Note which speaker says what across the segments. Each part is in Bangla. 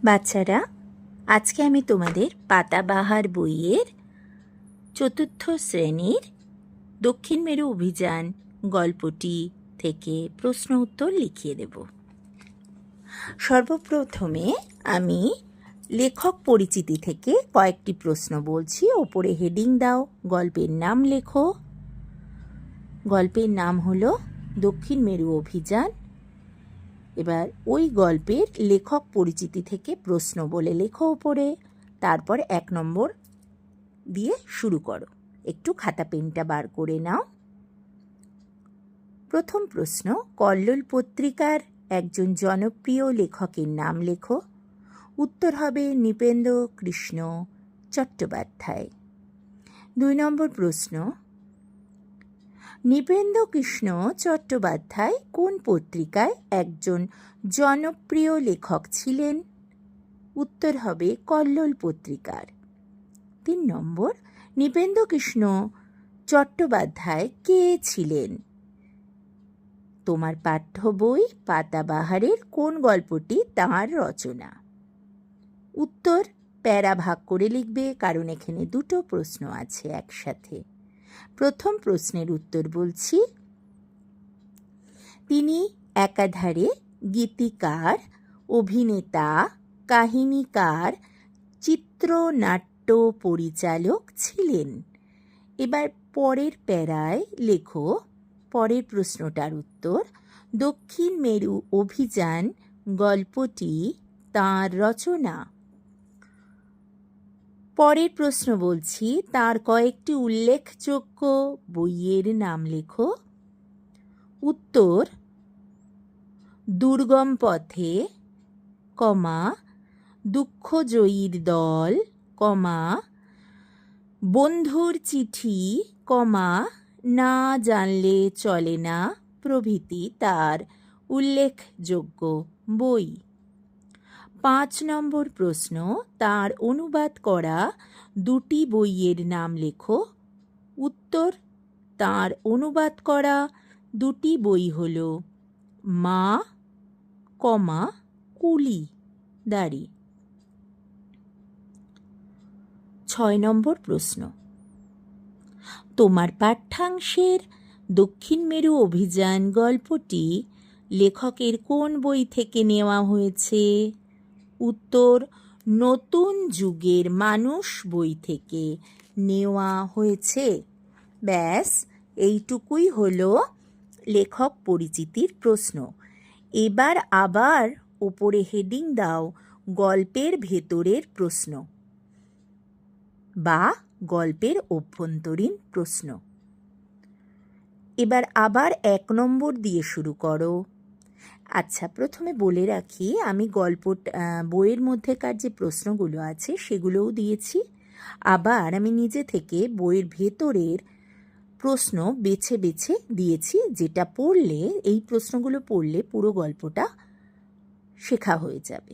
Speaker 1: বাচ্চারা, আজকে আমি তোমাদের পাতাবাহার বইয়ের ৪র্থ শ্রেণীর দক্ষিণ মেরু অভিযান গল্পটি থেকে প্রশ্ন উত্তর লিখিয়ে দেব। সর্বপ্রথমে আমি লেখক পরিচিতি থেকে কয়েকটি প্রশ্ন বলছি। ওপরে হেডিং দাও, গল্পের নাম লেখো। গল্পের নাম হলো দক্ষিণ মেরু অভিযান। এবার ওই গল্পের লেখক পরিচিতি থেকে প্রশ্ন বলে লেখো ওপরে, তারপর ১ নম্বর দিয়ে শুরু করো। একটু খাতা পেনটা বার করে নাও। প্রথম প্রশ্ন, কল্লোল পত্রিকার একজন জনপ্রিয় লেখকের নাম লেখো। উত্তর হবে নৃপেন্দ্র কৃষ্ণ চট্টোপাধ্যায়। ২ নম্বর প্রশ্ন, নৃপেন্দ্র কৃষ্ণ চট্টোপাধ্যায় কোন পত্রিকায় একজন জনপ্রিয় লেখক ছিলেন? উত্তর হবে কল্লোল পত্রিকার। ৩ নম্বর, নৃপেন্দ্র কৃষ্ণ চট্টোপাধ্যায় কে ছিলেন? তোমার পাঠ্য বই পাতাবাহারের কোন গল্পটি তাঁর রচনা? উত্তর প্যারা ভাগ করে লিখবে, কারণ এখানে দুটো প্রশ্ন আছে একসাথে। প্রথম প্রশ্নের উত্তর বলছি, তিনি একাধারে গীতিকার, অভিনেতা, কাহিনীকার, চিত্রনাট্য পরিচালক ছিলেন। এবার পরের প্যারায় লেখো পরের প্রশ্নটার উত্তর। দক্ষিণ মেরু অভিযান গল্পটি তাঁর রচনা। পরের প্রশ্ন বলছি, তার কয়েকটি উল্লেখযোগ্য বইয়ের নাম লেখো। উত্তর দুর্গম পথে, দুঃখজয়ীর দল, বন্ধুর চিঠি, না জানলে চলে না প্রভৃতি তার উল্লেখযোগ্য বই। ৫ নম্বর প্রশ্ন, তার অনুবাদ করা দুটি বইয়ের নাম লেখো। উত্তর তার অনুবাদ করা দুটি বই হল মা, কুলি দাড়ি। ৬ নম্বর প্রশ্ন, তোমার পাঠ্যাংশের দক্ষিণ মেরু অভিযান গল্পটি লেখকের কোন বই থেকে নেওয়া হয়েছে? উত্তর নতুন যুগের মানুষ বই থেকে নেওয়া হয়েছে। ব্যাস, এইটুকুই হলো লেখক পরিচিতির প্রশ্ন। এবার আবার ওপরে হেডিং দাও, গল্পের ভেতরের প্রশ্ন বা গল্পের অভ্যন্তরীণ প্রশ্ন। এবার আবার ১ নম্বর দিয়ে শুরু করো। আচ্ছা, প্রথমে বলে রাখি, আমি বইয়ের মধ্যেকার যে প্রশ্নগুলো আছে সেগুলোও দিয়েছি। আবার আমি নিজে থেকে বইয়ের ভেতরের প্রশ্ন বেছে বেছে দিয়েছি, যেটা পড়লে, এই প্রশ্নগুলো পড়লে পুরো গল্পটা শেখা হয়ে যাবে।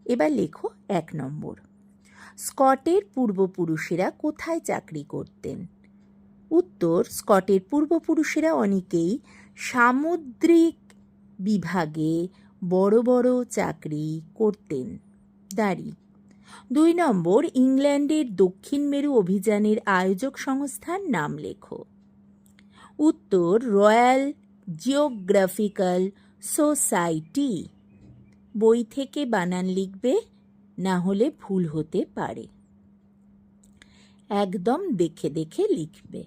Speaker 1: এবার লেখো ১ নম্বর, স্কটের পূর্বপুরুষেরা কোথায় চাকরি করতেন? উত্তর স্কটের পূর্বপুরুষেরা অনেকেই সামুদ্রিক বিভাগে বড় বড় চাকরি করতেন। দাড়ি। ২ নম্বর, ইংল্যান্ডের দক্ষিণ মেরু অভিযানের আয়োজক সংস্থার নাম লেখো। উত্তর রয়্যাল জিওগ্রাফিক্যাল সোসাইটি। বই থেকে বানান লিখবে, না হলে ভুল হতে পারে। একদম দেখে দেখে লিখবে।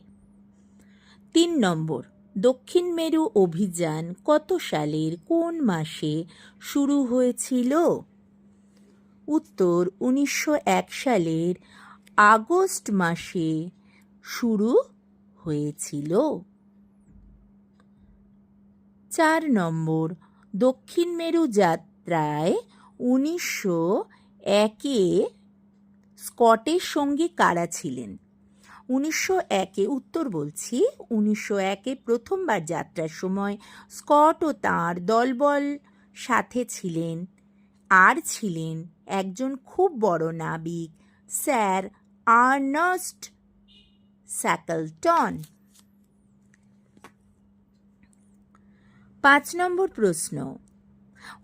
Speaker 1: ৩ নম্বর, দক্ষিণ মেরু অভিযান কত সালের কোন মাসে শুরু হয়েছিল? উত্তর ১৯০১ সালের আগস্ট মাসে শুরু হয়েছিল। ৪ নম্বর, দক্ষিণ মেরু যাত্রায় ১৯০১-এ স্কটের সঙ্গে কারা ছিলেন? ১৯০১-এ, উত্তর বলছি, ১৯০১-এ প্রথমবার যাত্রার সময় স্কট ও তাঁর দলবল সাথে ছিলেন, আর ছিলেন একজন খুব বড় নাবিক, স্যার আর্নেস্ট শ্যাকলটন। ৫ নম্বর প্রশ্ন,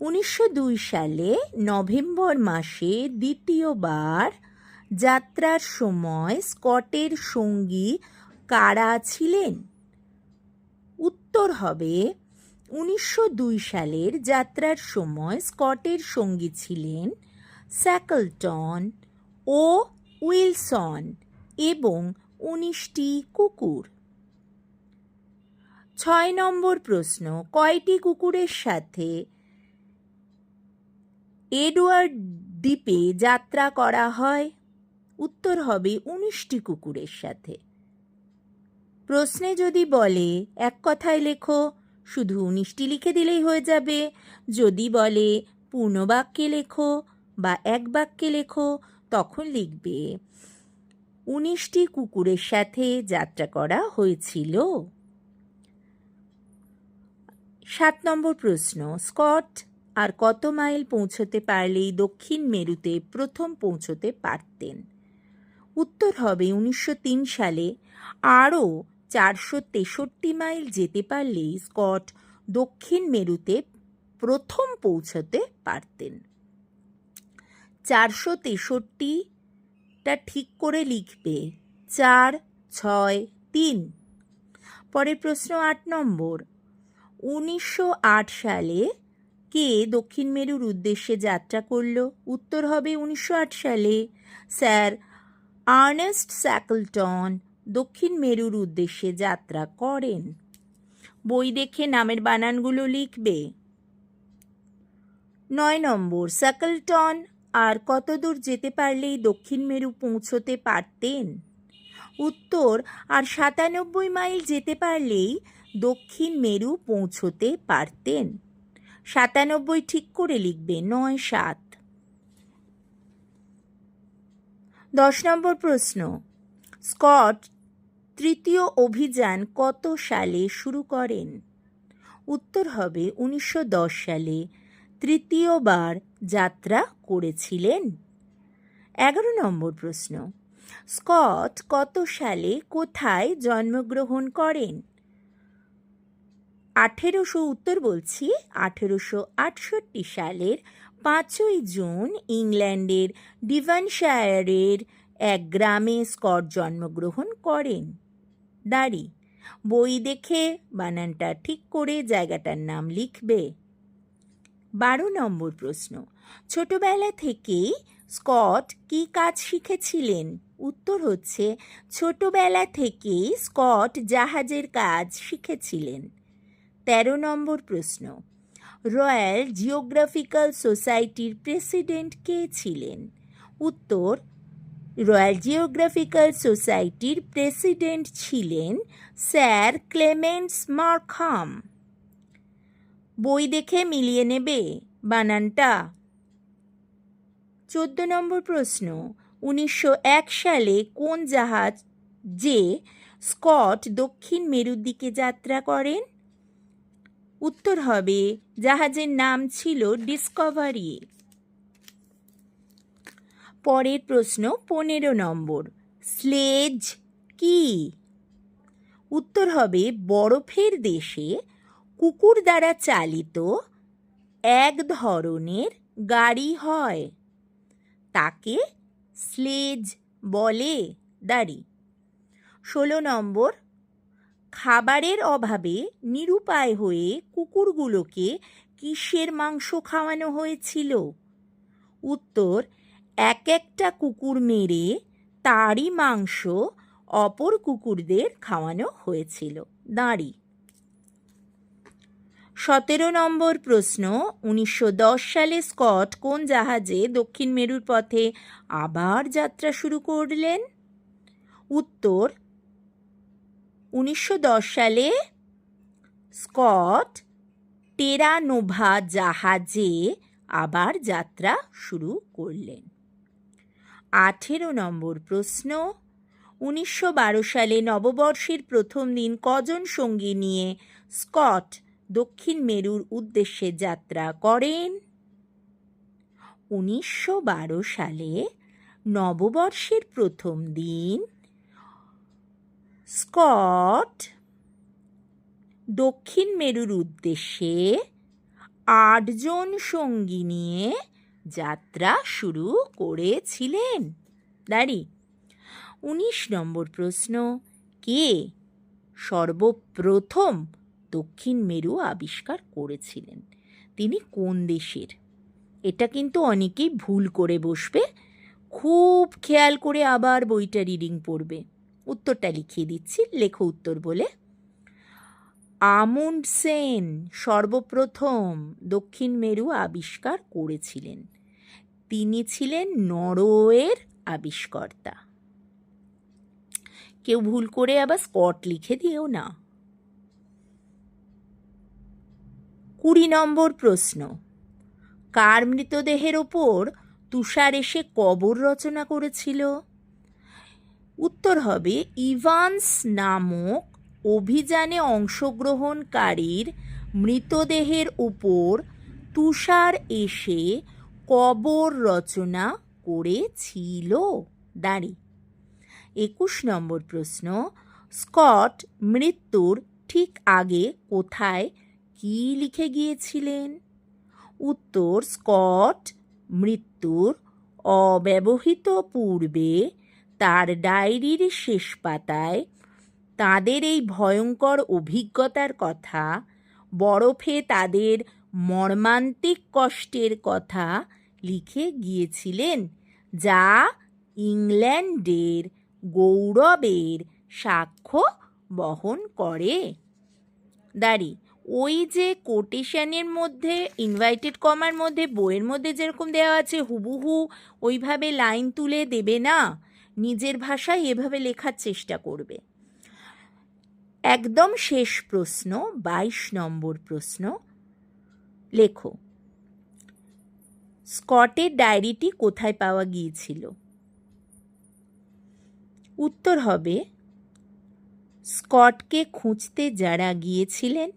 Speaker 1: 1902 সালে নভেম্বর মাসে দ্বিতীয়বার যাত্রার সময় স্কটের সঙ্গী কারা ছিলেন? উত্তর হবে 1902 সালের যাত্রার সময় স্কটের সঙ্গী ছিলেন স্যাকলটন ও উইলসন এবং 19টি কুকুর। 6 নম্বর প্রশ্ন, কয়টি কুকুরের সাথে এডওয়ার্ড দ্বীপে যাত্রা করা হয়? উত্তর হবে 19টি কুকুরের সাথে। প্রশ্নে যদি বলে এক কথায় লেখো, শুধু 19টি লিখে দিলেই হয়ে যাবে। যদি বলে পূর্ণ বাক্যে লেখো বা এক বাক্যে লেখো, তখন লিখবে 19টি কুকুরের সাথে যাত্রা করা হয়েছিল। 7 নম্বর প্রশ্ন, স্কট আর কত মাইল পৌঁছতে পারলেই দক্ষিণ মেরুতে প্রথম পৌঁছতে পারতেন? উত্তর হবে 1903 সালে আরও 463 মাইল যেতে পারলেই স্কট দক্ষিণ মেরুতে প্রথম পৌঁছতে পারতেন। 463টা ঠিক করে লিখবে, 4, 6, 3। পরের প্রশ্ন 8 নম্বর, 1908 সালে কে দক্ষিণ মেরুর উদ্দেশ্যে যাত্রা করল? উত্তর হবে 1908 সালে স্যার আর্নেস্ট স্যাকলটন দক্ষিণ মেরুর উদ্দেশ্যে যাত্রা করেন। বই দেখে নামের বানানগুলো লিখবে। 9 নম্বর, স্যাকলটন আর কত দূর যেতে পারলেই দক্ষিণ মেরু পৌঁছতে পারতেন? উত্তর, আর 97 মাইল যেতে পারলেই দক্ষিণ মেরু পৌঁছতে পারতেন। 97 ঠিক করে লিখবে, 9, 7। 10 নম্বর প্রশ্ন, স্কট তৃতীয় অভিযান কত সালে শুরু করেন? উত্তর হবে 1910 সালে তৃতীয়বার যাত্রা করেছিলেন। 11 নম্বর প্রশ্ন, স্কট কত সালে কোথায় জন্মগ্রহণ করেন? 1868 সালের 5ই জুন ইংল্যান্ডের ডিভানশায়ারের এক গ্রামে স্কট জন্মগ্রহণ করেন। দাঁড়ি, বই দেখে বানানটা ঠিক করে জায়গাটার নাম লিখবে। 12 নম্বর প্রশ্ন, ছোটবেলা থেকেই স্কট কি কাজ শিখেছিলেন? উত্তর হচ্ছে ছোটবেলা থেকেই স্কট জাহাজের কাজ শিখেছিলেন। 13 নম্বর প্রশ্ন, রয়্যাল জিওগ্রাফিক্যাল সোসাইটির প্রেসিডেন্ট কে ছিলেন? উত্তর, রয়্যাল জিওগ্রাফিক্যাল সোসাইটির প্রেসিডেন্ট ছিলেন স্যার ক্লেমেন্টস মার্খাম। বই দেখে মিলিয়ে নেবে বানানটা। 14 নম্বর প্রশ্ন, 1901 সালে কোন জাহাজে স্কট দক্ষিণ মেরুর দিকে যাত্রা করেন? উত্তর হবে, জাহাজের নাম ছিল ডিসকভারি। পরের প্রশ্ন 15 নম্বর, স্লেজ কি? উত্তর হবে, বরফের দেশে কুকুর দ্বারা চালিত এক ধরনের গাড়ি হয়, তাকে স্লেজ বলে। দাঁড়ি। 16 নম্বর, খাবারের অভাবে নিরুপায় হয়ে কুকুরগুলোকে কিসের মাংস খাওয়ানো হয়েছিল? উত্তর, একটা কুকুর মেরে তারই মাংস অপর কুকুরদের খাওয়ানো হয়েছিল। দাঁড়ি। 17 নম্বর প্রশ্ন, 1910 সালে স্কট কোন জাহাজে দক্ষিণ মেরুর পথে আবার যাত্রা শুরু করলেন? উত্তর, 1910 সালে স্কট টেরা নোভা জাহাজে আবার যাত্রা শুরু করলেন। 18 নম্বর প্রশ্ন, 1912 সালে নববর্ষের প্রথম দিন কজন সঙ্গী নিয়ে স্কট দক্ষিণ মেরুর উদ্দেশ্যে যাত্রা করেন? 1912 সালে নববর্ষের প্রথম দিন স্কট দক্ষিণ মেরুর উদ্দেশ্যে 8 জন সঙ্গী নিয়ে যাত্রা শুরু করেছিলেন। দাঁড়ি। 19 নম্বর প্রশ্ন, কে সর্বপ্রথম দক্ষিণ মেরু আবিষ্কার করেছিলেন? তিনি কোন দেশের? এটা কিন্তু অনেকেই ভুল করে বসবে, খুব খেয়াল করে আবার বইটা রিডিং পড়বে। উত্তরটা লিখিয়ে দিচ্ছি, লেখো উত্তর বলে। আমুন্ডসেন সর্বপ্রথম দক্ষিণ মেরু আবিষ্কার করেছিলেন। তিনি ছিলেন নরওয়ের আবিষ্কর্তা। কেউ ভুল করে আবার স্কট লিখে দিও না। 20 নম্বর প্রশ্ন, কার মৃতদেহের ওপর তুষার এসে কবর রচনা করেছিল? উত্তর হবে ইভান্স নামক অভিযানে অংশগ্রহণকারীর মৃতদেহের উপর তুষার এসে কবর রচনা করেছিল। দাঁড়ি। 21 নম্বর প্রশ্ন, স্কট মৃত্যুর ঠিক আগে কোথায় কি লিখে গিয়েছিলেন? উত্তর, স্কট মৃত্যুর অব্যবহিত পূর্বে তার ডায়েরির শেষ পাতায় তাদের এই ভয়ঙ্কর অভিজ্ঞতার কথা, বরফে তাদের মর্মান্তিক কষ্টের কথা লিখে গিয়েছিলেন, যা ইংল্যান্ডের গৌরবের সাক্ষ্য বহন করে। দাঁড়ি। ওই যে কোটেশনের মধ্যে, ইনভাইটেড কমার মধ্যে, বইয়ের মধ্যে যেরকম দেওয়া আছে হুবহু ওইভাবে লাইন তুলে দেবে না, নিজের ভাষায় এভাবে লেখার চেষ্টা করবে। একদম শেষ প্রশ্ন, 22 নম্বর প্রশ্ন, লেখো স্কটের ডায়েরিটি কোথায় পাওয়া গিয়েছিল? উত্তর হবে, স্কটকে খুঁজতে যারা গিয়েছিলেন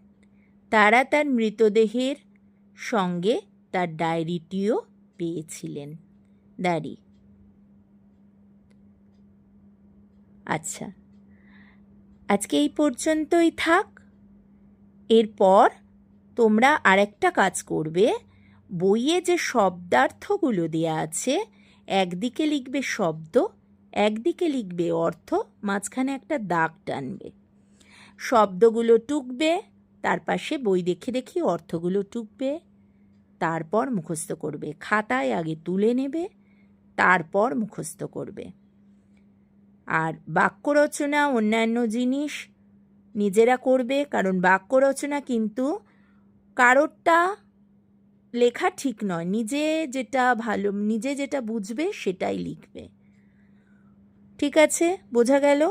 Speaker 1: তারা তার মৃতদেহের সঙ্গে তার ডায়েরিটিও পেয়েছিলেন। দাঁড়ি। আচ্ছা, আজকে এই পর্যন্তই থাক। এরপর তোমরা আরেকটা কাজ করবে, বইয়ে যে শব্দার্থগুলো দেয়া আছে একদিকে লিখবে শব্দ, একদিকে লিখবে অর্থ, মাঝখানে একটা দাগ টানবে। শব্দগুলো টুকবে, তার পাশে বই দেখে দেখে অর্থগুলো টুকবে, তারপর মুখস্থ করবে। খাতায় আগে তুলে নেবে, তারপর মুখস্থ করবে। আর বাক্য রচনা অন্যান্য জিনিস নিজেরা করবে, কারণ বাক্য রচনা কিন্তু কারোরটা লেখা ঠিক নয়, নিজে যেটা বুঝবে সেটাই লিখবে। ঠিক আছে, বোঝা গেল?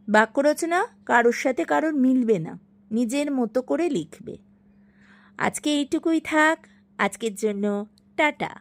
Speaker 1: বাক্য রচনা কারোর সাথে কারোর মিলবে না, নিজের মতো করে লিখবে। আজকে এইটুকুই থাক। আজকের জন্য টাটা।